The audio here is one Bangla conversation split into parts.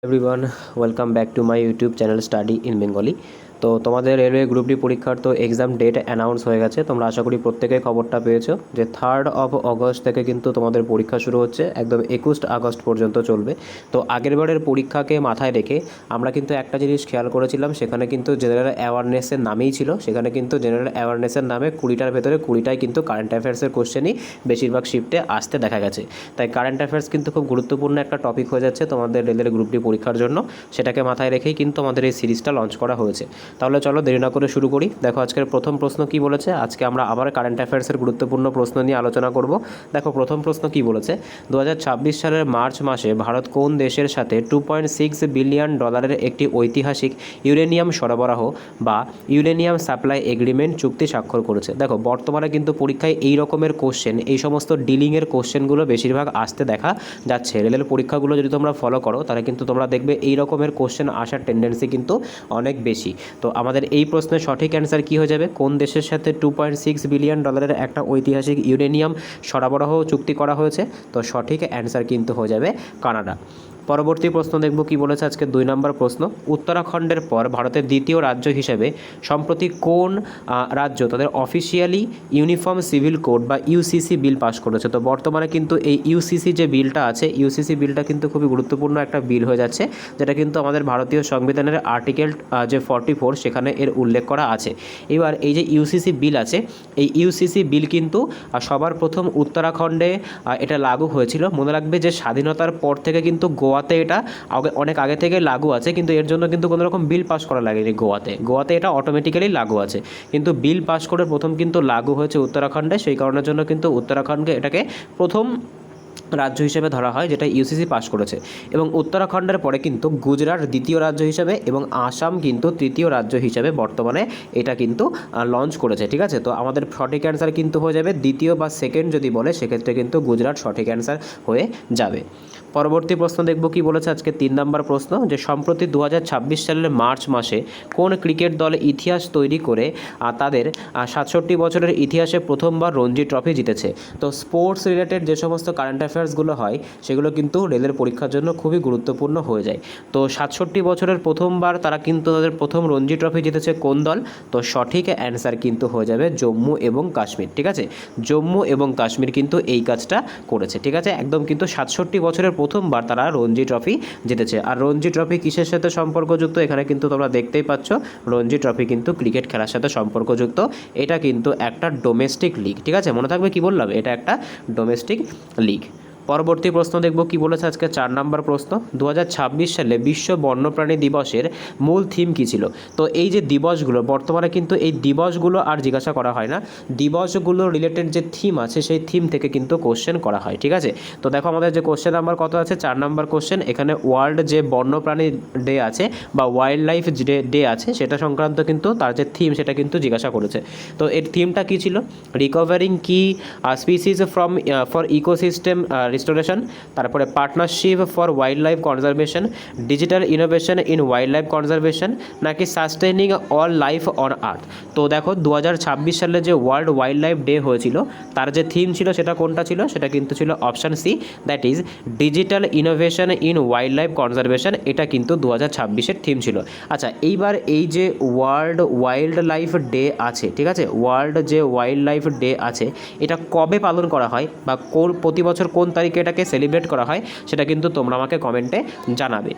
Everyone, welcome back to my YouTube channel study in Bengali. তো তোমাদের রেলওয়ে গ্রুপ ডি পরীক্ষার তো এক্সাম ডেট অ্যানাউন্স হয়ে গেছে। তোমরা আশা করি প্রত্যেকেই খবরটা পেয়েছো যে 3rd অগস্ট থেকে কিন্তু তোমাদের পরীক্ষা শুরু হচ্ছে, একদম 21 আগস্ট পর্যন্ত চলবে। তো আগেরবারের পরীক্ষাকে মাথায় রেখে আমরা কিন্তু একটা জিনিস খেয়াল করেছিলাম, সেখানে কিন্তু জেনারেল অ্যাওয়ারনেসের নামেই ছিল। সেখানে কিন্তু জেনারেল অ্যাওয়ারনেসের নামে 20টার ভেতরে 20টাই কিন্তু কারেন্ট অ্যাফেয়ার্সের কোশ্চেনই বেশিরভাগ শিফটে আসতে দেখা গেছে। তাই কারেন্ট অ্যাফেয়ার্স কিন্তু খুব গুরুত্বপূর্ণ একটা টপিক হয়ে যাচ্ছে তোমাদের রেলের গ্রুপ ডি পরীক্ষার জন্য। সেটাকে মাথায় রেখেই কিন্তু আমাদের এই সিরিজটা লঞ্চ করা হয়েছে। তাহলে চলো দেরি না করে শুরু করি। দেখো আজকের প্রথম প্রশ্ন কি বলেছে। আজকে আমরা আবার কারেন্ট অ্যাফেয়ার্সের গুরুত্বপূর্ণ প্রশ্ন নিয়ে আলোচনা করব। দেখো প্রথম প্রশ্ন কি বলেছে, 2026 সালের মার্চ মাসে ভারত কোন দেশের সাথে $2.6 বিলিয়ন একটি ঐতিহাসিক ইউরেনিয়াম সরবরাহ বা ইউরেনিয়াম সাপ্লাই এগ্রিমেন্ট চুক্তি স্বাক্ষর করেছে। দেখো বর্তমানে কিন্তু পরীক্ষায় এই রকমের কোশ্চেন, এই সমস্ত ডিলিংয়ের কোশ্চেনগুলো বেশিরভাগ আসতে দেখা যাচ্ছে। রেলের পরীক্ষাগুলো যদি তোমরা ফলো করো তাহলে কিন্তু তোমরা দেখবে এই রকমের কোশ্চেন আসার টেন্ডেন্সি কিন্তু অনেক বেশি। তো আমাদের এই প্রশ্নের সঠিক অ্যান্সার কী হয়ে যাবে, কোন দেশের সাথে $2.6 বিলিয়ন একটা ঐতিহাসিক ইউরেনিয়াম সরবরাহ চুক্তি করা হয়েছে। তো সঠিক অ্যান্সার কিন্তু হয়ে যাবে কানাডা। পরবর্তী প্রশ্ন দেখব কি বলেছে আজকে 2 নম্বর প্রশ্ন, উত্তরাখণ্ডের পর ভারতের দ্বিতীয় রাজ্য হিসেবে সম্প্রতি কোন রাজ্য তাদের অফিসিয়ালি ইউনিফর্ম সিভিল কোড বা ইউসিসি বিল পাস করেছে। তো বর্তমানে কিন্তু এই ইউসিসি যে বিলটা আছে, ইউসিসি বিলটা কিন্তু খুবই গুরুত্বপূর্ণ একটা বিল হয়ে যাচ্ছে, যেটা কিন্তু আমাদের ভারতীয় সংবিধানের আর্টিকেল যে 44 সেখানে এর উল্লেখ করা আছে। এবার এই যে ইউসিসি বিল আছে, এই ইউসিসি বিল কিন্তু সবার প্রথম উত্তরাখণ্ডে এটা লাগু হয়েছিল। মনে রাখবে যে স্বাধীনতার পর থেকে কিন্তু গোয়াতে এটা অনেক আগে থেকে লাগু আছে, কিন্তু এর জন্য কিন্তু কোনো রকম বিল পাস করা লাগেনি। গোয়াতে এটা অটোমেটিক্যালি লাগু আছে, কিন্তু বিল পাস করে প্রথম কিন্তু লাগু হয়েছে উত্তরাখণ্ডে। সেই কারণের জন্য কিন্তু উত্তরাখণ্ডকে এটাকে প্রথম রাজ্য হিসেবে ধরা হয় যেটা ইউসিসি পাস করেছে। এবং উত্তরাখণ্ডের পরে কিন্তু গুজরাট দ্বিতীয় রাজ্য হিসেবে এবং আসাম কিন্তু তৃতীয় রাজ্য হিসেবে বর্তমানে এটা কিন্তু লঞ্চ করেছে। ঠিক আছে, তো আমাদের সঠিক অ্যান্সার কিন্তু হয়ে যাবে দ্বিতীয় বা সেকেন্ড যদি বলে সেক্ষেত্রে কিন্তু গুজরাট সঠিক অ্যান্সার হয়ে যাবে। পরবর্তী প্রশ্ন দেখব কি বলেছে আজকে 3 নম্বর প্রশ্ন, যে সম্প্রতি 2026 সালের মার্চ মাসে কোন ক্রিকেট দল ইতিহাস তৈরি করে তাদের 67 বছরের ইতিহাসে প্রথমবার রঞ্জি ট্রফি জিতেছে। তো স্পোর্টস রিলেটেড যে সমস্ত কারেন্ট অ্যাফেয়ার্সগুলো হয় সেগুলো কিন্তু রেলের পরীক্ষার জন্য খুবই গুরুত্বপূর্ণ হয়ে যায়। তো 67 বছরের প্রথমবার তারা কিন্তু তাদের প্রথম রঞ্জি ট্রফি জিতেছে কোন দল। তো সঠিক অ্যান্সার কিন্তু হয়ে যাবে জম্মু এবং কাশ্মীর। ঠিক আছে, জম্মু এবং কাশ্মীর কিন্তু এই কাজটা করেছে। ঠিক আছে, একদম কিন্তু 67 বছরের প্রথমবার তারা রঞ্জি ট্রফি জিতেছে। আর রঞ্জি ট্রফি কিসের সাথে সম্পর্কযুক্ত, এখানে কিন্তু তোমরা দেখতেই পাচ্ছ রঞ্জি ট্রফি কিন্তু ক্রিকেট খেলার সাথে সম্পর্কযুক্ত। এটা কিন্তু একটা ডোমেস্টিক লিগ। ঠিক আছে, মনে থাকবে কি বললাম, এটা একটা ডোমেস্টিক লিগ। পরবর্তী প্রশ্ন দেখব কি বলেছে আজকে 4 নম্বর প্রশ্ন, 2026 সালে বিশ্ব বন্যপ্রাণী দিবসের মূল থিম কী ছিল। তো এই যে দিবসগুলো বর্তমানে কিন্তু এই দিবসগুলো আর জিজ্ঞাসা করা হয় না, দিবসগুলো রিলেটেড যে থিম আছে সেই থিম থেকে কিন্তু কোশ্চেন করা হয়। ঠিক আছে, তো দেখো আমাদের যে কোশ্চেন নাম্বার কত আছে, 4 নম্বর কোশ্চেন। এখানে ওয়ার্ল্ড যে বন্যপ্রাণী ডে আছে বা ওয়াইল্ড লাইফ ডে আছে সেটা সংক্রান্ত কিন্তু তার যে থিম সেটা কিন্তু জিজ্ঞাসা করেছে। তো এর থিমটা কী ছিল, recovering key species from for ecosystem restoration, তারপরে partnership for wildlife conservation, digital innovation in wildlife conservation, নাকি sustaining all life on earth. তো দেখো 2026 সালে যে ওয়ার্ল্ড ওয়াইল্ড লাইফ ডে হয়েছিল তার যে থিম ছিল সেটা কোনটা ছিল, সেটা কিন্তু ছিল option C, that is digital innovation in wildlife conservation. এটা কিন্তু 2026-এর থিম ছিল। আচ্ছা, এইবার এই যে ওয়ার্ল্ড ওয়াইল্ড লাইফ ডে আছে, ঠিক আছে, ওয়ার্ল্ড যে ওয়াইল্ড লাইফ ডে আছে এটা কবে পালন করা হয় বা প্রতি বছর কোন তারিখে এটাকে সেলিব্রেট করা হয় সেটা কিন্তু তোমরা আমাকে কমেন্টে জানাবে।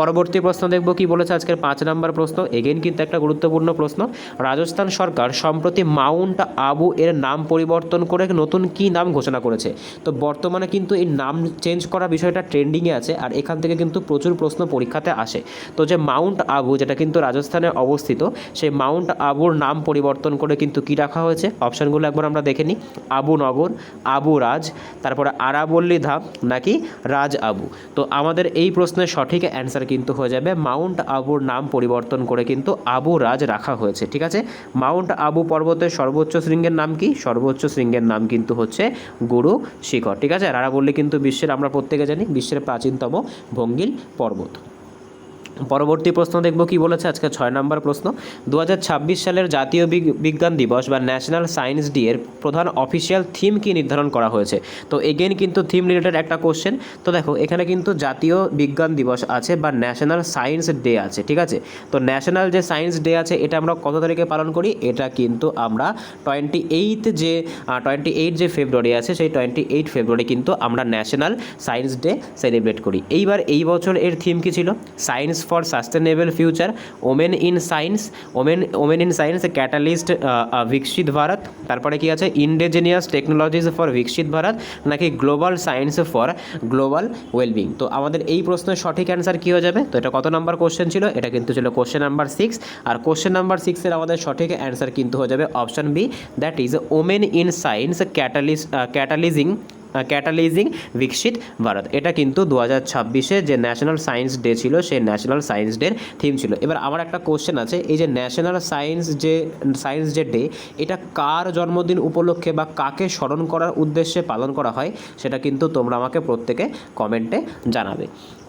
পরবর্তী প্রশ্ন দেখব কি বলেছে আজকের 5 নম্বর প্রশ্ন, এগেইন কিন্তু একটা গুরুত্বপূর্ণ প্রশ্ন, রাজস্থান সরকার সম্প্রতি মাউন্ট আবু এর নাম পরিবর্তন করে নতুন কি নাম ঘোষণা করেছে। তো বর্তমানে কিন্তু এই নাম চেঞ্জ করা বিষয়টা ট্রেন্ডিংয়ে আছে আর এখান থেকে কিন্তু প্রচুর প্রশ্ন পরীক্ষাতে আসে। তো যে মাউন্ট আবু যেটা কিন্তু রাজস্থানে অবস্থিত, সেই মাউন্ট আবুর নাম পরিবর্তন করে কিন্তু কি রাখা হয়েছে, অপশানগুলো একবার আমরা দেখে নিই, আবু নগর, আবু রাজ, তারপরে আরাবল্লী ধাম, নাকি রাজ আবু। তো আমাদের এই প্রশ্নের সঠিক অ্যান্সার কিন্তু হয়ে যাবে মাউন্ট আবুর নাম পরিবর্তন করে কিন্তু আবু রাজ রাখা হয়েছে। ঠিক আছে, মাউন্ট আবু পর্বতের সর্বোচ্চ শৃঙ্গের নাম কি, সর্বোচ্চ শৃঙ্গের নাম কিন্তু হচ্ছে গুরু শিখর। ঠিক আছে, আর আরাবল্লী কিন্তু বিশ্বের, আমরা প্রত্যেকে জানি, বিশ্বের প্রাচীনতম ভঙ্গিল পর্বত। পরবর্তী প্রশ্ন দেখব কি বলেছে আজকে 6 নম্বর প্রশ্ন। 2026 সালের জাতীয় বিজ্ঞান দিবস বা ন্যাশনাল সায়েন্স ডে এর প্রধান অফিসিয়াল থিম কি নির্ধারণ করা হয়েছে? তো এগেইন কিন্তু থিম রিলেটেড একটা কোশ্চেন। তো দেখো এখানে কিন্তু জাতীয় বিজ্ঞান দিবস আছে বা ন্যাশনাল সায়েন্স ডে আছে, ঠিক আছে। তো ন্যাশনাল যে সায়েন্স ডে আছে এটা আমরা কত তারিখে পালন করি? এটা কিন্তু আমরা 28 যে ফেব্রুয়ারি আছে সেই 28 ফেব্রুয়ারি কিন্তু আমরা ন্যাশনাল সায়েন্স ডে সেলিব্রেট করি। এইবার এই বছর এর থিম কি ছিল? Science for sustainable future, women in science catalyst বিকশিত ভারত, তারপরে কি আছে ইন্ডিজিনিয়াস টেকনোলজিস ফর বিকশিত ভারত, নাকি global science for global wellbeing. তো আমাদের এই প্রশ্নের সঠিক অ্যান্সার কী হয়ে যাবে? তো এটা কত নাম্বার কোশ্চেন ছিল? এটা কিন্তু ছিল কোশ্চেন নাম্বার 6। আর কোশ্চেন নাম্বার 6-এর আমাদের সঠিক অ্যান্সার কিন্তু হয়ে যাবে option B, that is women in science catalysing Viksit Bharat. এটা কিন্তু 2026-এ যে ন্যাশনাল সায়েন্স ডে ছিল সেই ন্যাশনাল সায়েন্স ডের থিম ছিল। এবার আমার একটা কোশ্চেন আছে, এই যে ন্যাশনাল সায়েন্স ডে এটা কার জন্মদিন উপলক্ষে বা কাকে স্মরণ করার উদ্দেশ্যে পালন করা হয় সেটা কিন্তু তোমরা আমাকে প্রত্যেকে কমেন্টে জানাবে।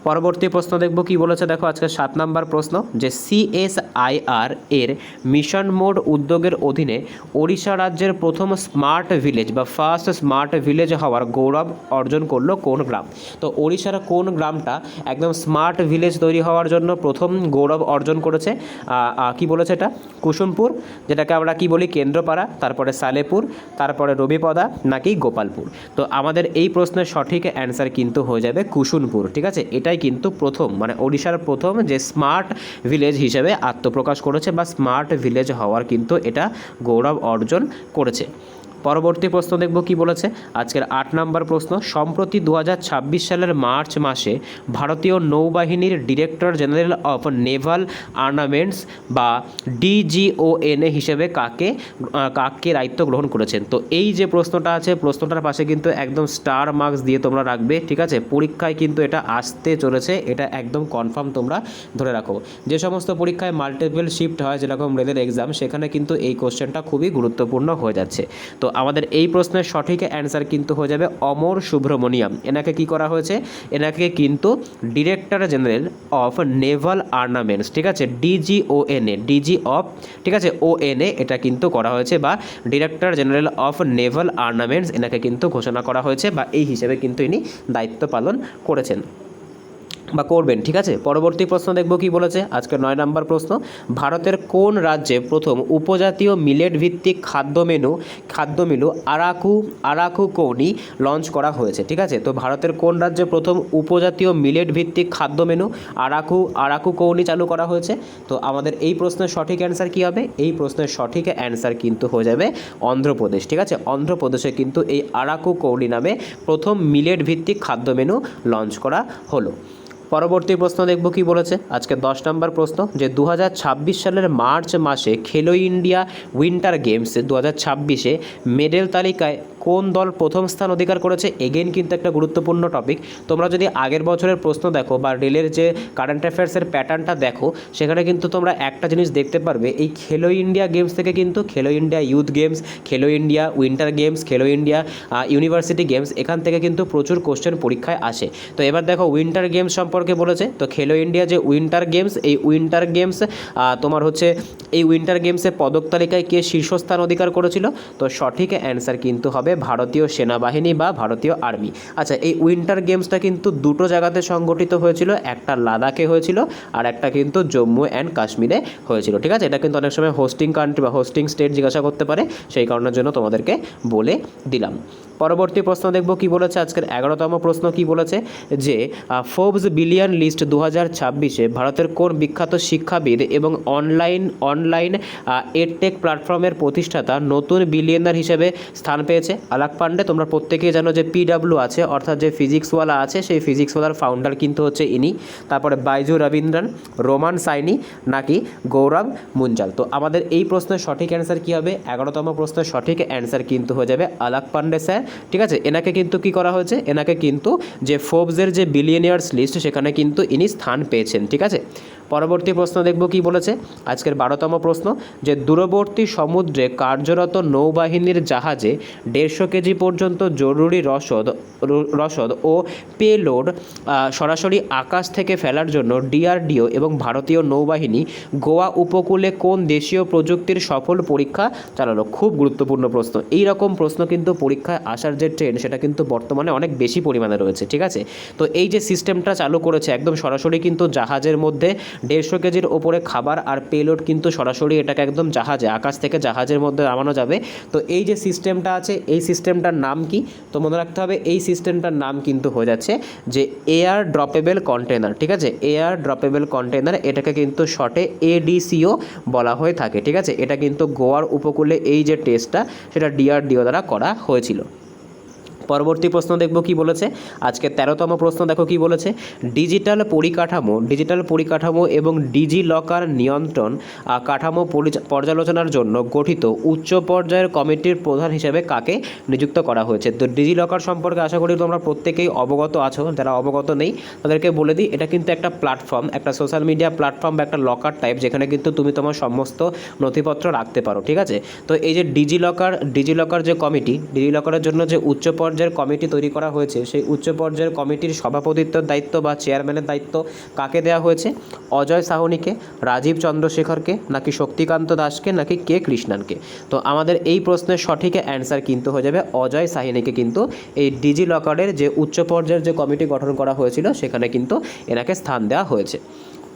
পরবর্তী প্রশ্ন দেখব কি বলেছে, দেখো আজকে 7 নম্বর প্রশ্ন, যে CSIR এর মিশন মোড উদ্যোগের অধীনে ওড়িশা রাজ্যের প্রথম স্মার্ট ভিলেজ বা ফার্স্ট স্মার্ট ভিলেজ হওয়ার গৌরব অর্জন করলো কোন গ্রাম? তো ওড়িশার কোন গ্রামটা একদম স্মার্ট ভিলেজ তৈরি হওয়ার জন্য প্রথম গৌরব অর্জন করেছে? কি বলেছে এটা? কুসুমপুর, যেটাকে আমরা কি বলি কেন্দ্রপাড়া, তারপরে সালেপুর, তারপরে রবিপদা, নাকি গোপালপুর। তো আমাদের এই প্রশ্নের সঠিক অ্যান্সার কিন্তু হয়ে যাবে কুসুমপুর, ঠিক আছে। এটাই কিন্তু প্রথম, মানে ওড়িশার প্রথম যে স্মার্ট ভিলেজ হিসেবে আত্মপ্রকাশ করেছে বা স্মার্ট ভিলেজ হওয়ার কিন্তু এটা গৌরব অর্জন করেছে। পরবর্তী প্রশ্ন দেখব কি বলেছে আজকের 8 নম্বর প্রশ্ন। সম্প্রতি 2026 সালের মার্চ মাসে ভারতীয় নৌবাহিনীর director general of Naval armaments বা DGON হিসেবে কাকে দায়িত্ব গ্রহণ করেছেন? তো এই যে প্রশ্নটা আছে প্রশ্নটার পাশে কিন্তু একদম স্টার মার্কস দিয়ে তোমরা রাখবে, ঠিক আছে। পরীক্ষায় কিন্তু এটা আসতে চলেছে, এটা একদম কনফার্ম তোমরা ধরে রাখো। যে সমস্ত পরীক্ষায় মাল্টিপল শিফট হয় যেরকম রেলের এক্সাম, সেখানে কিন্তু এই কোশ্চেনটা খুবই গুরুত্বপূর্ণ হয়ে যাচ্ছে। তো আমাদের এই প্রশ্নের সঠিক অ্যান্সার কিন্তু হয়ে যাবে অমর সুব্রমণিয়াম। এনাকে কি করা হয়েছে? এনাকে কিন্তু director general of Naval armaments, ঠিক আছে, ঠিক আছে, ONA এটা কিন্তু করা হয়েছে, বা director general of Naval armaments এনাকে কিন্তু ঘোষণা করা হয়েছে, বা এই হিসেবে কিন্তু ইনি দায়িত্ব পালন করেছেন বা করবেন, ঠিক আছে। পরবর্তী প্রশ্ন দেখব কি বলেছে আজকে 9 নম্বর প্রশ্ন। ভারতের কোন রাজ্যে প্রথম উপজাতীয় মিলেট ভিত্তিক খাদ্য মেনু আরাকু কৌনি লঞ্চ করা হয়েছে? ঠিক আছে, তো ভারতের কোন রাজ্যে প্রথম উপজাতীয় মিলেট ভিত্তিক খাদ্য মেনু আরাকু কৌনি চালু করা হয়েছে? তো আমাদের এই প্রশ্নের সঠিক অ্যান্সার কি হবে? এই প্রশ্নের সঠিক অ্যান্সার কিন্তু হয়ে যাবে অন্ধ্রপ্রদেশ, ঠিক আছে। অন্ধ্রপ্রদেশে কিন্তু এই আরাকু কৌনি নামে প্রথম মিলেট ভিত্তিক খাদ্য মেনু লঞ্চ করা হলো। পরবর্তী প্রশ্ন দেখব কি বলেছে আজকে 10 নম্বর প্রশ্ন, যে 2026 সালের মার্চ মাসে খেলো ইন্ডিয়া উইন্টার গেমস 2026-এ মেডেল তালিকায় কোন দল প্রথম স্থান অধিকার করেছে? এগেইন কিন্তু একটা গুরুত্বপূর্ণ টপিক। তোমরা যদি আগের বছরের প্রশ্ন দেখো বা রেলের যে কারেন্ট অ্যাফেয়ার্সের প্যাটার্নটা দেখো, সেখানে কিন্তু তোমরা একটা জিনিস দেখতে পারবে, এই খেলো ইন্ডিয়া গেমস থেকে কিন্তু খেলো ইন্ডিয়া ইউথ গেমস, খেলো ইন্ডিয়া উইন্টার গেমস, খেলো ইন্ডিয়া ইউনিভার্সিটি গেমস, এখান থেকে কিন্তু প্রচুর কোশ্চেন পরীক্ষায় আসে। তো এবার দেখো উইন্টার গেমস সম্পর্কে বলেছে। তো খেলো ইন্ডিয়া যে উইন্টার গেমস, এই উইন্টার গেমস তোমার হচ্ছে এই উইন্টার গেমসে পদক তালিকায় কে শীর্ষস্থান অধিকার করেছিল? তো সঠিক অ্যান্সার কিন্তু হবে ভারতীয় সেনাবাহিনী বা ভারতীয় আর্মি। আচ্ছা, এই উইন্টার গেমসটা কিন্তু দুটো জায়গাতে সংগঠিত হয়েছিল, একটা লাদাখে হয়েছিল আর একটা কিন্তু জম্মু অ্যান্ড কাশ্মীরে হয়েছিল, ঠিক আছে। এটা কিন্তু অনেক সময় হোস্টিং কান্ট্রি বা হোস্টিং স্টেট জিজ্ঞাসা করতে পারে, সেই কারণের জন্য তোমাদেরকে বলে দিলাম। পরবর্তী প্রশ্ন দেখব কি বলেছে আজকের 11তম প্রশ্ন কি বলেছে, যে ফোর্বস বিলিয়ন লিস্ট 2026-এ ভারতের কোন বিখ্যাত শিক্ষাবিদ এবং অনলাইন এডটেক প্ল্যাটফর্মের প্রতিষ্ঠাতা নতুন বিলিয়নার হিসেবে স্থান পেয়েছে? আলাক পান্ডে। তোমরা প্রত্যেকেই জানো যে PW আছে, অর্থাৎ যে ফিজিক্সওয়ালা আছে, সেই ফিজিক্সওয়ালার ফাউন্ডার কিন্তু হচ্ছে ইনি। তারপরে বাইজু রবীন্দ্রন, রোমান সাইনি, নাকি গৌরব মুঞ্জাল। তো আমাদের এই প্রশ্নের সঠিক অ্যান্সার কী হবে? 11তম প্রশ্নের সঠিক অ্যান্সার কিন্তু হয়ে যাবে আলাক পান্ডে স্যার, ঠিক আছে। এনাকে কিন্তু কি করা হয়েছে? এনাকে কিন্তু যে ফোর্বসের যে বিলিয়নিয়ার্স লিস্ট সেখানে কিন্তু ইনি স্থান পেয়েছেন, ঠিক আছে। পরবর্তী প্রশ্ন দেখব কি বলেছে আজকের 12তম প্রশ্ন, যে দূরবর্তী সমুদ্রে কার্যরত নৌবাহিনীর জাহাজে 150 কেজি পর্যন্ত জরুরি রসদ ও পেলোড সরাসরি আকাশ থেকে ফেলার জন্য ডিআরডিও এবং ভারতীয় নৌবাহিনী গোয়া উপকূলে কোন দেশীয় প্রযুক্তির সফল পরীক্ষা চালালো? খুব গুরুত্বপূর্ণ প্রশ্ন। এই রকম প্রশ্ন কিন্তু পরীক্ষায় আসার যে ট্রেন্ড সেটা কিন্তু বর্তমানে অনেক বেশি পরিমাণে রয়েছে, ঠিক আছে। তো এই যে সিস্টেমটা চালু করেছে একদম সরাসরি কিন্তু জাহাজের মধ্যে 150 কেজির ওপরে খাবার আর পেলোড কিন্তু সরাসরি এটাকে একদম জাহাজে আকাশ থেকে জাহাজের মধ্যে নামানো যাবে। তো এই যে সিস্টেমটা আছে এই সিস্টেমটার নাম কি? তো মনে রাখতে হবে এই সিস্টেমটার নাম কিন্তু হয়ে যাচ্ছে যে এয়ার ড্রপেবল কন্টেনার, ঠিক আছে। এয়ার ড্রপেবল কন্টেনার, এটাকে কিন্তু শর্টে এডিসিও বলা হয়ে থাকে, ঠিক আছে। এটা কিন্তু গোয়ার উপকূলে এই যে টেস্টটা সেটা ডিআরডিও দ্বারা করা হয়েছিল। পরবর্তী প্রশ্ন দেখব কি বলেছে আজকে 13তম প্রশ্ন। দেখো কি বলেছে, ডিজিটাল পরিকাঠামো এবং ডিজি লকার নিয়ন্ত্রণ কাঠামো পর্যালোচনার জন্য গঠিত উচ্চ পর্যায়ের কমিটির প্রধান হিসেবে কাকে নিযুক্ত করা হয়েছে? তো ডিজি লকার সম্পর্কে আশা করি তোমরা প্রত্যেকেই অবগত আছো, যারা অবগত নেই তাদেরকে বলে দিই, এটা কিন্তু একটা প্ল্যাটফর্ম, একটা সোশ্যাল মিডিয়া প্ল্যাটফর্ম বা একটা লকার টাইপ, যেখানে কিন্তু তুমি তোমার সমস্ত নথিপত্র রাখতে পারো, ঠিক আছে। তো এই যে ডিজি লকার যে কমিটি, ডিজি লকারের জন্য যে উচ্চ পর্যায়ের কমিটি তৈরি করা হয়েছে, সেই উচ্চ পর্যায়ের কমিটির সভাপতিত্বের দায়িত্ব বা চেয়ারম্যানের দায়িত্ব কাকে দেওয়া হয়েছে? অজয় সাহনিকে, রাজীব চন্দ্রশেখরকে, নাকি শক্তিকান্ত দাসকে, নাকি কে কৃষ্ণানকে? তো আমাদের এই প্রশ্নের সঠিক অ্যান্সার কিন্তু হয়ে যাবে অজয় সাহনিকে কিন্তু এই ডিজি লকারের যে উচ্চ পর্যায়ের যে কমিটি গঠন করা হয়েছিল সেখানে কিন্তু এনাকে স্থান দেওয়া হয়েছে।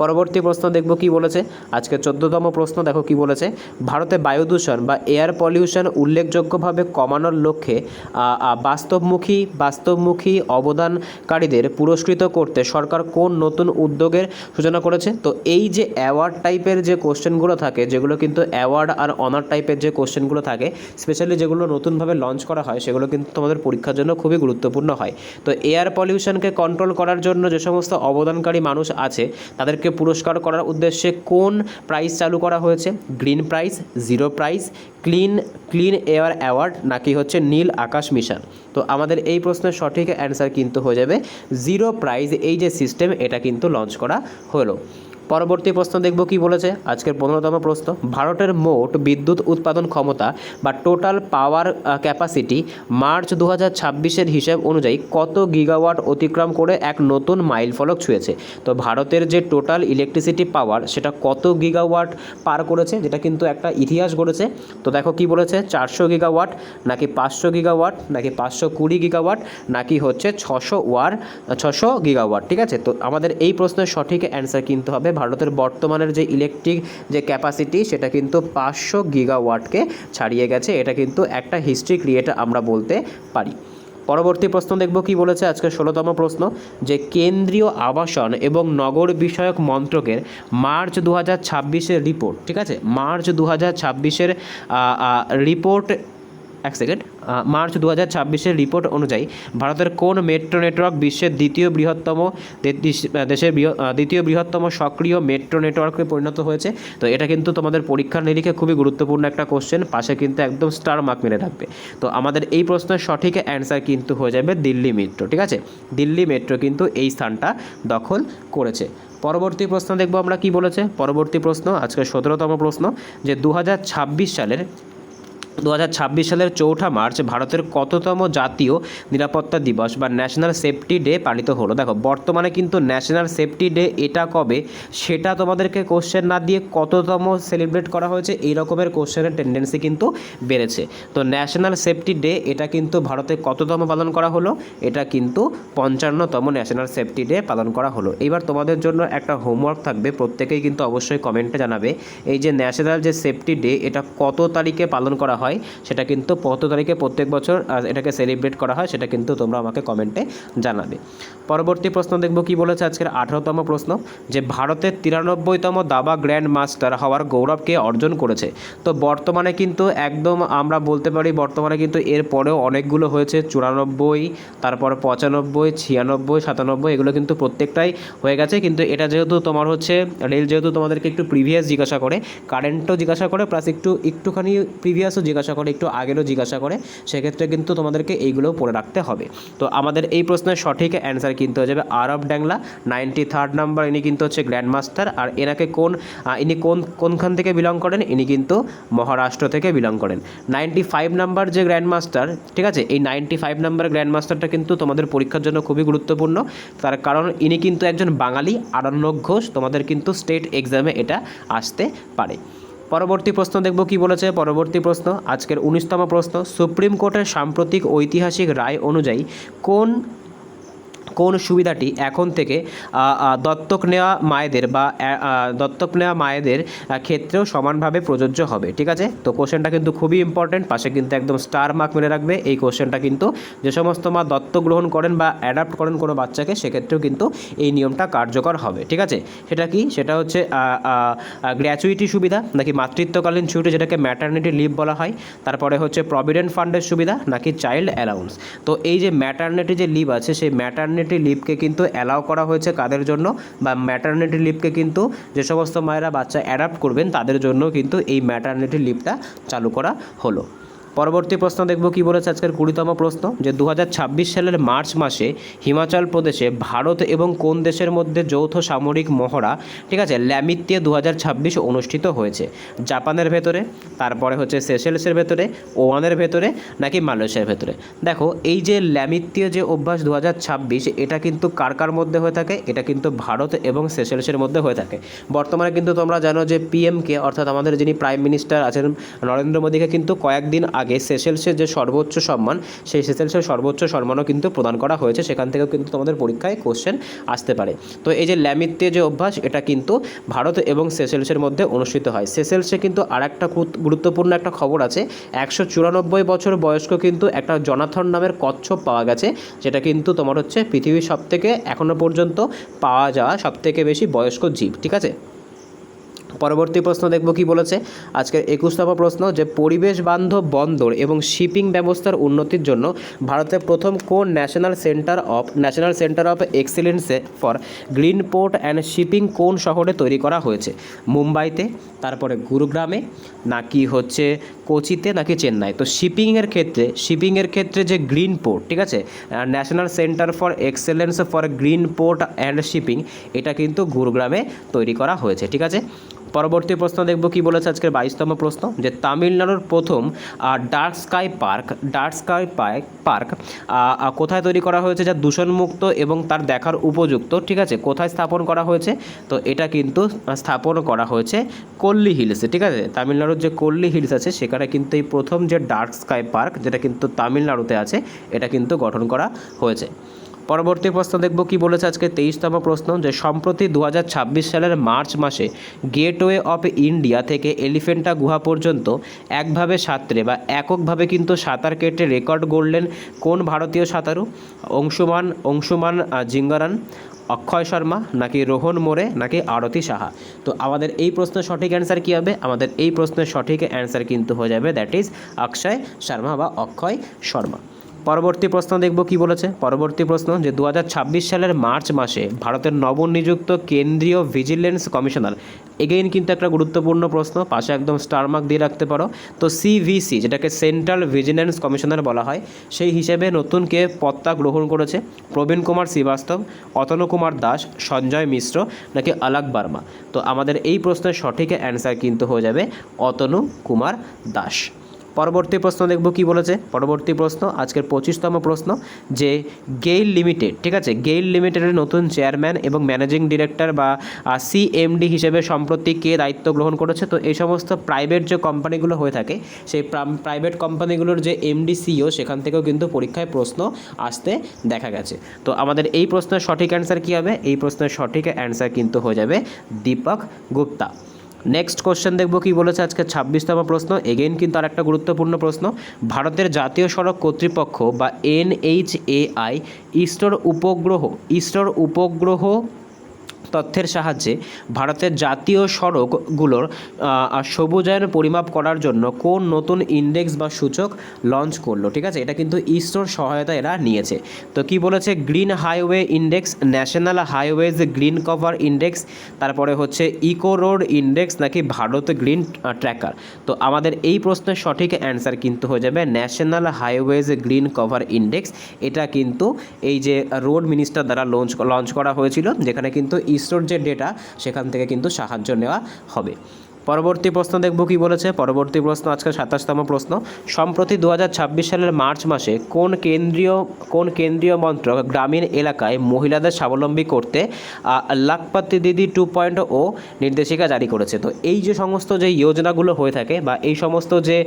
পরবর্তী প্রশ্ন দেখব কি বলেছে আজকে 14তম প্রশ্ন। দেখো কি বলেছে, ভারতে বায়ু দূষণ বা এয়ার পলিউশন উল্লেখযোগ্যভাবে কমানোর লক্ষ্যে বাস্তবমুখী অবদানকারীদের পুরস্কৃত করতে সরকার কোন নতুন উদ্যোগের সূচনা করেছে? তো এই যে অ্যাওয়ার্ড টাইপের যে কোশ্চেনগুলো থাকে, যেগুলো কিন্তু অ্যাওয়ার্ড আর অনার টাইপের যে কোশ্চেনগুলো থাকে, স্পেশালি যেগুলো নতুনভাবে লঞ্চ করা হয় সেগুলো কিন্তু তোমাদের পরীক্ষার জন্য খুবই গুরুত্বপূর্ণ হয়। তো এয়ার পলিউশনকে কন্ট্রোল করার জন্য যে সমস্ত অবদানকারী মানুষ আছে তাদেরকে পুরস্কার করার উদ্দেশ্যে কোন প্রাইজ চালু করা হয়েছে? Green prize, zero prize, clean air award, নাকি হচ্ছে নীল আকাশ মিশন? তো আমাদের এই প্রশ্নের সঠিক অ্যান্সার কিন্তু হয়ে যাবে জিরো প্রাইজ। এই যে সিস্টেম এটা কিন্তু লঞ্চ করা হলো। পরবর্তী প্রশ্ন দেখব কি বলেছে আজকের 15তম প্রশ্ন, ভারতের মোট বিদ্যুৎ উৎপাদন ক্ষমতা বা টোটাল পাওয়ার ক্যাপাসিটি মার্চ 2026-এর হিসাব অনুযায়ী কত গিগাওয়াট অতিক্রম করে এক নতুন মাইল ফলক ছুঁয়েছে? তো ভারতের যে টোটাল ইলেকট্রিসিটি পাওয়ার সেটা কত গিগাওয়াট পার করেছে, যেটা কিন্তু একটা ইতিহাস গড়েছে। তো দেখো কি বলেছে, 400 গিগাওয়াট, নাকি 500 গিগাওয়াট, নাকি 520 গিগাওয়াট, নাকি হচ্ছে 600 গিগাওয়াট, ঠিক আছে। তো আমাদের এই প্রশ্নের সঠিক অ্যান্সার কিন্তু হবে ভারতের বর্তমানের যে ইলেকট্রিক যে ক্যাপাসিটি সেটা কিন্তু 500 গিগাওয়াটকে ছাড়িয়ে গেছে। এটা কিন্তু একটা হিস্ট্রি ক্রিয়েট আমরা বলতে পারি। পরবর্তী প্রশ্ন দেখব কি বলেছে আজকে 16তম প্রশ্ন, যে কেন্দ্রীয় আবাসন এবং নগর বিষয়ক মন্ত্রকের মার্চ 2026-এর রিপোর্ট, ঠিক আছে, মার্চ 2026-এর রিপোর্ট মার্চ 2026-এর রিপোর্ট অনুযায়ী ভারতের কোন মেট্রো নেটওয়ার্ক বিশ্বের দ্বিতীয় বৃহত্তম সক্রিয় মেট্রো নেটওয়ার্কে পরিণত হয়েছে? তো এটা কিন্তু তোমাদের পরীক্ষার নিরীক্ষে খুবই গুরুত্বপূর্ণ একটা কোশ্চেন, পাশে কিন্তু একদম স্টার মার্ক মেরে রাখবে। তো আমাদের এই প্রশ্নের সঠিক অ্যান্সার কিন্তু হয়ে যাবে দিল্লি মেট্রো, ঠিক আছে। দিল্লি মেট্রো কিন্তু এই স্থানটা দখল করেছে। পরবর্তী প্রশ্ন দেখব আমরা কি বলেছে। পরবর্তী প্রশ্ন আজকে 17তম প্রশ্ন, যে 2026 সালের 4 মার্চ ভারতের কততম জাতীয় নিরাপত্তা দিবস বা ন্যাশনাল সেফটি ডে পালিত হলো? দেখো বর্তমানে কিন্তু ন্যাশনাল সেফটি ডে এটা কবে সেটা তোমাদেরকে কোশ্চেন না দিয়ে কততম সেলিব্রেট করা হয়েছে এই রকমের কোশ্চেনের টেন্ডেন্সি কিন্তু বেড়েছে। তো ন্যাশনাল সেফটি ডে এটা কিন্তু ভারতে কততম পালন করা হলো? এটা কিন্তু 55তম ন্যাশনাল সেফটি ডে পালন করা হলো। এইবার তোমাদের জন্য একটা হোমওয়ার্ক থাকবে, প্রত্যেকেই কিন্তু অবশ্যই কমেন্টে জানাবে এই যে ন্যাশনাল যে সেফটি ডে এটা কত তারিখে পালন করা হয়, সেটা কিন্তু কত তারিখে প্রত্যেক বছর এটাকে সেলিব্রেট করা হয় সেটা কিন্তু তোমরা আমাকে কমেন্টে জানাবে। পরবর্তী প্রশ্ন দেখব কি বলেছে আজকের 18তম প্রশ্ন, যে ভারতের 93তম দাবা গ্র্যান্ড মাস্টার হওয়ার গৌরবকে অর্জন করেছে? তো বর্তমানে কিন্তু একদম আমরা বলতে পারি বর্তমানে কিন্তু এর পরেও অনেকগুলো হয়েছে, 94, তারপর 95, 96, 97, এগুলো কিন্তু প্রত্যেকটাই হয়ে গেছে। কিন্তু এটা যেহেতু তোমার হচ্ছে রেল যেহেতু তোমাদেরকে একটু প্রিভিয়াস জিজ্ঞাসা করে, কারেন্টও জিজ্ঞাসা করে, প্লাস একটুখানি প্রিভিয়াসও জিজ্ঞাসা জিজ্ঞাসা করে, একটু আগেরও জিজ্ঞাসা করে, সেক্ষেত্রে কিন্তু তোমাদেরকে এইগুলোও পড়ে রাখতে হবে। তো আমাদের এই প্রশ্নের সঠিক অ্যান্সার কিন্তু হয়ে যাবে আরব ড্যাংলা, 93rd নাম্বার, ইনি কিন্তু হচ্ছে গ্র্যান্ড মাস্টার। আর এনাকে ইনি কোনখান থেকে বিলং করেন, ইনি কিন্তু মহারাষ্ট্র থেকে বিলং করেন। 95 নাম্বার যে গ্র্যান্ড মাস্টার, ঠিক আছে, এই 95 নাম্বার গ্র্যান্ড মাস্টারটা কিন্তু তোমাদের পরীক্ষার জন্য খুবই গুরুত্বপূর্ণ, তার কারণ ইনি কিন্তু একজন বাঙালি আরণ্যক ঘোষ, তোমাদের কিন্তু স্টেট এক্সামে এটা আসতে পারে। পরবর্তী প্রশ্ন দেখব কি বলেছে। পরবর্তী প্রশ্ন আজকের 19তম প্রশ্ন, সুপ্রিম কোর্টের সাম্প্রতিক ঐতিহাসিক রায় অনুযায়ী কোন সুবিধাটি এখন থেকে দত্তক নেওয়া মায়েদের ক্ষেত্রেও সমানভাবে প্রযোজ্য হবে, ঠিক আছে। তো কোশ্চেনটা কিন্তু খুবই ইম্পর্টেন্ট, পাশে কিন্তু একদম স্টার মার্ক মেরে রাখবে। এই কোশ্চেনটা কিন্তু যে সমস্ত মা দত্তক গ্রহণ করেন বা অ্যাডাপ্ট করেন কোনো বাচ্চাকে, সেক্ষেত্রেও কিন্তু এই নিয়মটা কার্যকর হবে, ঠিক আছে। সেটা কি, সেটা হচ্ছে গ্র্যাচুইটি সুবিধা নাকি মাতৃত্বকালীন ছুটি, যেটাকে ম্যাটারনিটি লিভ বলা হয়, তারপরে হচ্ছে প্রভিডেন্ট ফান্ডের সুবিধা নাকি চাইল্ড অ্যালাউন্স। তো এই যে ম্যাটারনিটি যে লিভ আছে, সেই ম্যাটারনিটি লিভকে কিন্তু অ্যালাউ করা হয়েছে কাদের জন্য, বা ম্যাটারনিটি লিভকে কিন্তু যে সমস্ত মায়েরা বাচ্চা অ্যাডাপ্ট করবেন তাদের জন্য কিন্তু এই ম্যাটারনিটি লিভটা চালু করা হলো। পরবর্তী প্রশ্ন দেখব কি বলেছে আজকের 20তম প্রশ্ন, যে 2026 সালের মার্চ মাসে হিমাচল প্রদেশে ভারত এবং কোন দেশের মধ্যে যৌথ সামরিক মহড়া, ঠিক আছে, ল্যামিত্যে 2026 অনুষ্ঠিত হয়েছে। জাপানের ভেতরে, তারপরে হচ্ছে সেশেলসের ভেতরে, ওমানের ভেতরে নাকি মালয়েশিয়ার ভেতরে। দেখো এই যে ল্যামিত্যীয় যে অভ্যাস 2026, এটা কিন্তু কার মধ্যে হয়ে থাকে, এটা কিন্তু ভারত এবং সেশেলসের মধ্যে হয়ে থাকে। বর্তমানে কিন্তু তোমরা জানো যে পিএমকে, অর্থাৎ আমাদের যিনি প্রাইম মিনিস্টার আছেন নরেন্দ্র মোদীকে কিন্তু কয়েকদিন আগে সেশেলসের যে সর্বোচ্চ সম্মান, সেই সেশেলসের সর্বোচ্চ সম্মানও কিন্তু প্রদান করা হয়েছে, সেখান থেকেও কিন্তু তোমাদের পরীক্ষায় কোশ্চেন আসতে পারে। তো এই যে ল্যামিত্যে যে অভ্যাস, এটা কিন্তু ভারত এবং সেশেলসের মধ্যে অনুষ্ঠিত হয়। সেশেলসে কিন্তু আর একটা খুব গুরুত্বপূর্ণ একটা খবর আছে, 194 বছর বয়স্ক কিন্তু একটা জনাথন নামের কচ্ছপ পাওয়া গেছে, যেটা কিন্তু তোমার হচ্ছে পৃথিবীর সবথেকে এখনও পর্যন্ত পাওয়া যাওয়া সবথেকে বেশি বয়স্ক জীব, ঠিক আছে। পরবর্তী প্রশ্ন দেখব কি বলেছে আজকের 21তম প্রশ্ন, যে পরিবেশ বান্ধব বন্দর এবং শিপিং ব্যবস্থার উন্নতির জন্য ভারতের প্রথম কোন ন্যাশনাল সেন্টার অফ এক্সিলেন্সে for green port and shipping কোন শহরে তৈরি করা হয়েছে? মুম্বাইতে, তারপরে গুরুগ্রামে, নাকি হচ্ছে কোচিতে, নাকি চেন্নাই। তো শিপিংয়ের ক্ষেত্রে যে গ্রিন পোর্ট, ঠিক আছে, national centre for excellence for green port and shipping, এটা কিন্তু গুরুগ্রামে তৈরি করা হয়েছে, ঠিক আছে। পরবর্তী প্রশ্ন দেখব কি বলেছে আজকের 22তম প্রশ্ন, যে তামিলনাড়ুর প্রথম ডার্ক স্কাই পার্ক কোথায় তৈরি করা হয়েছে, যা দূষণমুক্ত এবং তার দেখার উপযুক্ত, ঠিক আছে, কোথায় স্থাপন করা হয়েছে? তো এটা কিন্তু স্থাপন করা হয়েছে কল্লি হিলসে, ঠিক আছে। তামিলনাড়ুর যে কল্লি হিলস আছে সেখানে কিন্তু এই প্রথম যে ডার্ক স্কাই পার্ক, যেটা কিন্তু তামিলনাড়ুতে আছে, এটা কিন্তু গঠন করা হয়েছে। পরবর্তী প্রশ্ন দেখব কি বলেছে আজকে 23তম প্রশ্ন, যে সম্প্রতি 2026 সালের মার্চ মাসে গেটওয়ে অফ ইন্ডিয়া থেকে এলিফেন্টা গুহা পর্যন্ত এককভাবে কিন্তু সাঁতার কেটে রেকর্ড গড়লেন কোন ভারতীয় সাঁতারু? অংশুমান জিঙ্গারান, অক্ষয় শর্মা, নাকি রোহন মোরে, নাকি আরতি সাহা। তো আমাদের এই প্রশ্নের সঠিক অ্যান্সার কী হবে? আমাদের এই প্রশ্নের সঠিক অ্যান্সার কিন্তু হয়ে যাবে দ্যাট ইজ অক্ষয় শর্মা বা অক্ষয় শর্মা। পরবর্তী প্রশ্ন দেখব কি বলেছে। পরবর্তী প্রশ্ন, যে 2026 সালের মার্চ মাসে ভারতের নবনিযুক্ত কেন্দ্রীয় ভিজিলেন্স কমিশনার, এগেইন কিন্তু একটা গুরুত্বপূর্ণ প্রশ্ন, পাশে একদম স্টার মার্ক দিয়ে রাখতে পারো। তো সিভিসি, যেটাকে সেন্ট্রাল ভিজিলেন্স কমিশনার বলা হয়, সেই হিসেবে নতুন কে পদটা গ্রহণ করেছে? প্রবীণ কুমার শ্রীবাস্তব, অতনু কুমার দাস, সঞ্জয় মিশ্র, নাকি আলাক বার্মা। তো আমাদের এই প্রশ্নের সঠিক অ্যান্সার কিন্তু হয়ে যাবে অতনু কুমার দাস। পরবর্তী প্রশ্ন দেখব কি বলেছে। পরবর্তী প্রশ্ন আজকের 25তম প্রশ্ন, যে গেইল লিমিটেড, ঠিক আছে, গেইল লিমিটেডের নতুন চেয়ারম্যান এবং ম্যানেজিং ডিরেক্টর বা সিএমডি হিসেবে সম্প্রতি কে দায়িত্ব গ্রহণ করেছে? তো এই সমস্ত প্রাইভেট যে কোম্পানিগুলো হয়ে থাকে, সেই প্রাইভেট কোম্পানিগুলোর যে এমডি সিইও, সেখান থেকেও কিন্তু পরীক্ষায় প্রশ্ন আসতে দেখা গেছে। তো আমাদের এই প্রশ্নের সঠিক অ্যান্সার কী হবে? এই প্রশ্নের সঠিক অ্যান্সার কিন্তু হয়ে যাবে দীপক গুপ্তা। নেক্সট কোশ্চেন দেখব কি বলেছে আজকে 26তম প্রশ্ন, এগেইন কিন্তু আর একটা গুরুত্বপূর্ণ প্রশ্ন, ভারতের জাতীয় সড়ক কর্তৃপক্ষ বা এনএইচএআই ইসরোর উপগ্রহ তথ্যের সাহায্যে ভারতের জাতীয় সড়কগুলোর সবুজায়ন পরিমাপ করার জন্য কোন নতুন ইন্ডেক্স বা সূচক লঞ্চ করলো? ঠিক আছে, এটা কিন্তু ইসরোর সহায়তা এরা নিয়েছে। তো কি বলেছে? Green highway index, national highways green cover index, তারপরে হচ্ছে ইকো রোড ইন্ডেক্স, নাকি ভারত গ্রিন ট্র্যাকার। তো আমাদের এই প্রশ্নের সঠিক অ্যান্সার কিন্তু হয়ে যাবে national highways green cover index. এটা কিন্তু এই যে রোড মিনিস্টার দ্বারা লঞ্চ করা হয়েছিল, যেখানে কিন্তু ইসরোর যে ডেটা সেখান থেকে কিন্তু সাহায্য নেওয়া হবে। পরবর্তী প্রশ্ন দেখব কি বলেছে। পরবর্তী প্রশ্ন আজকে 27তম প্রশ্ন। সম্প্রতি 2026 সালের মার্চ মাসে কোন কেন্দ্রীয় মন্ত্রক গ্রামীণ এলাকায় মহিলাদের স্বাবলম্বী করতে লাখপতি দিদি 2.0 নির্দেশিকা জারি করেছে? তো এই যে সমস্ত যে যোজনাগুলো হয়ে থাকে বা এই সমস্ত যে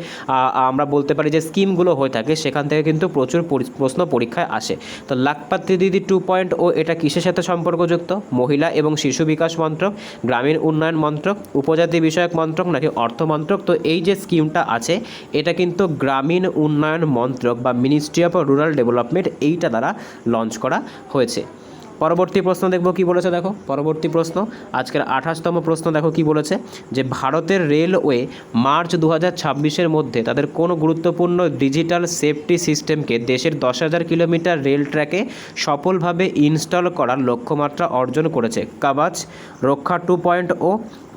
আমরা বলতে পারি যে স্কিমগুলো হয়ে থাকে, সেখান থেকে কিন্তু প্রচুর প্রশ্ন পরীক্ষায় আসে। তো লাখপতি দিদি 2.0 এটা কিসের সাথে সম্পর্কযুক্ত? মহিলা এবং শিশু বিকাশ মন্ত্রক, গ্রামীণ উন্নয়ন মন্ত্রক, উপজাতি বিষয়ক মন্ত্রক, নাকি অর্থ মন্ত্রক? তো এই যে স্কিমটা আছে এটা কিন্তু গ্রামীণ উন্নয়ন মন্ত্রক বা মিনিস্ট্রি অফ রুরাল ডেভেলপমেন্ট এইটা দ্বারা লঞ্চ করা হয়েছে। পরবর্তী প্রশ্ন দেখব কি বলেছে। দেখো পরবর্তী প্রশ্ন আজকের 28তম প্রশ্ন। দেখো কি বলেছে যে ভারতের রেলওয়ে মার্চ 2026-এর মধ্যে তাদের কোন গুরুত্বপূর্ণ ডিজিটাল সেফটি সিস্টেমকে দেশের 10,000 কিলোমিটার রেল ট্র্যাকে সফলভাবে ইনস্টল করার লক্ষ্যমাত্রা অর্জন করেছে? কাবাচ, রক্ষা 2.0,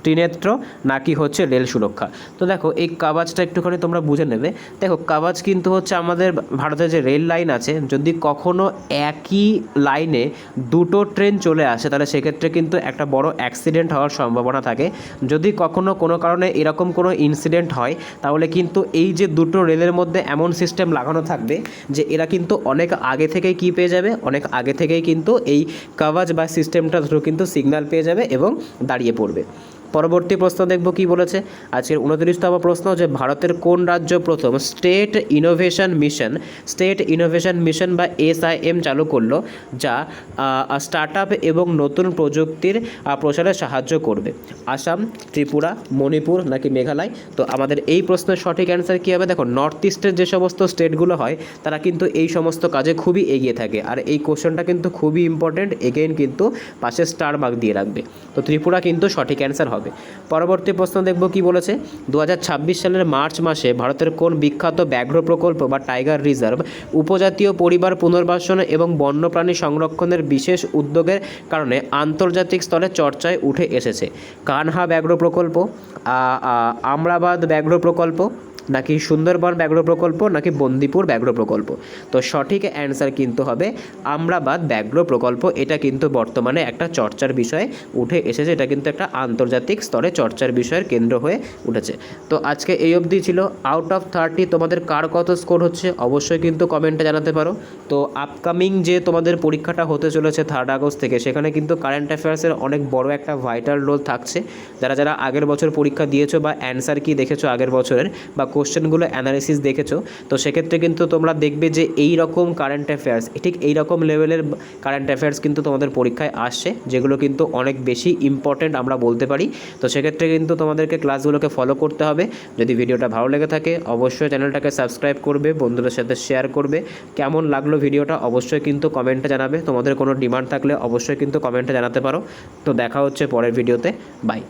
ত্রিনেত্র, নাকি হচ্ছে রেল সুরক্ষা? তো দেখো এই কাবাচটা একটুখানি তোমরা বুঝে নেবে। দেখো কাবাচ কিন্তু হচ্ছে আমাদের ভারতের যে রেল লাইন আছে, যদি কখনো একই লাইনে দুটো ট্রেন চলে আসে তাহলে সেক্ষেত্রে কিন্তু একটা বড় অ্যাক্সিডেন্ট হওয়ার সম্ভাবনা থাকে। যদি কখনো কোনো কারণে এরকম কোনো ইনসিডেন্ট হয় তাহলে কিন্তু এই যে দুটো রেলের মধ্যে এমন সিস্টেম লাগানো থাকবে যে এরা কিন্তু অনেক আগে থেকেই কী পেয়ে যাবে, অনেক আগে থেকেই কিন্তু এই কাবাচ বা সিস্টেমটা ধরো কিন্তু সিগন্যাল পেয়ে যাবে এবং দাঁড়িয়ে পড়বে। পরবর্তী প্রশ্ন দেখব কি বলেছে আজকের 29তম প্রশ্ন যে ভারতের কোন রাজ্য প্রথম স্টেট ইনোভেশন মিশন বা SIM চালু করলো, যা স্টার্টআপ এবং নতুন প্রযুক্তির প্রসারে সাহায্য করবে? আসাম, ত্রিপুরা, মণিপুর, নাকি মেঘালয়? তো আমাদের এই প্রশ্নের সঠিক অ্যান্সার কী হবে? দেখো নর্থ ইস্টের যে সমস্ত স্টেটগুলো হয় তারা কিন্তু এই সমস্ত কাজে খুবই এগিয়ে থাকে, আর এই কোশ্চেনটা কিন্তু খুবই ইম্পর্টেন্ট। এগেইন কিন্তু পাশে স্টার মার্ক দিয়ে রাখবে। তো ত্রিপুরা কিন্তু সঠিক অ্যান্সার হবে। পরবর্তী প্রশ্ন দেখব কি বলেছে। 2026 সালের মার্চ মাসে ভারতের কোন বিখ্যাত ব্যাঘ্র প্রকল্প বা টাইগার রিজার্ভ উপজাতীয় পরিবার পুনর্বাসন এবং বন্যপ্রাণী সংরক্ষণের বিশেষ উদ্যোগের কারণে আন্তর্জাতিক স্তরে চর্চায় উঠে এসেছে? কানহা ব্যাঘ্র প্রকল্প, আমরাবাদ ব্যাঘ্র প্রকল্প, নাকি সুন্দরবন ব্যাঘ্র প্রকল্প, নাকি বন্দিপুর ব্যাঘ্র প্রকল্প? তো সঠিক অ্যান্সার কিন্তু হবে আমরাবাদ ব্যাঘ্র প্রকল্প। এটা কিন্তু বর্তমানে একটা চর্চার বিষয়ে উঠে এসেছে, এটা কিন্তু একটা আন্তর্জাতিক স্তরে চর্চার বিষয়ের কেন্দ্র হয়ে উঠেছে। তো আজকে এই অবধি ছিল। আউট অফ 30 তোমাদের কার কত স্কোর হচ্ছে অবশ্যই কিন্তু কমেন্টে জানাতে পারো। তো আপকামিং যে তোমাদের পরীক্ষাটা হতে চলেছে 3 আগস্ট থেকে, সেখানে কিন্তু কারেন্ট অ্যাফেয়ার্সের অনেক বড় একটা ভাইটাল রোল থাকছে। যারা আগের বছর পরীক্ষা দিয়েছো বা অ্যান্সার কি দেখেছো আগের বছরের বা কোশ্চেনগুলো অ্যানালিসিস দেখেছো, তো সেক্ষেত্রে কিন্তু তোমরা দেখবে যে এই রকম কারেন্ট অ্যাফেয়ার্স, ঠিক এই রকম লেভেলের কারেন্ট অ্যাফেয়ার্স কিন্তু তোমাদের পরীক্ষায় আসছে, যেগুলো কিন্তু অনেক বেশি ইম্পর্টেন্ট আমরা বলতে পারি। তো সেক্ষেত্রে কিন্তু তোমাদেরকে ক্লাসগুলোকে ফলো করতে হবে। যদি ভিডিওটা ভালো লেগে থাকে অবশ্যই চ্যানেলটাকে সাবস্ক্রাইব করবে, বন্ধুদের সাথে শেয়ার করবে। কেমন লাগলো ভিডিওটা অবশ্যই কিন্তু কমেন্টে জানাবে। তোমাদের কোনো ডিমান্ড থাকলে অবশ্যই কিন্তু কমেন্টে জানাতে পারো। তো দেখা হচ্ছে পরের ভিডিওতে। বাই।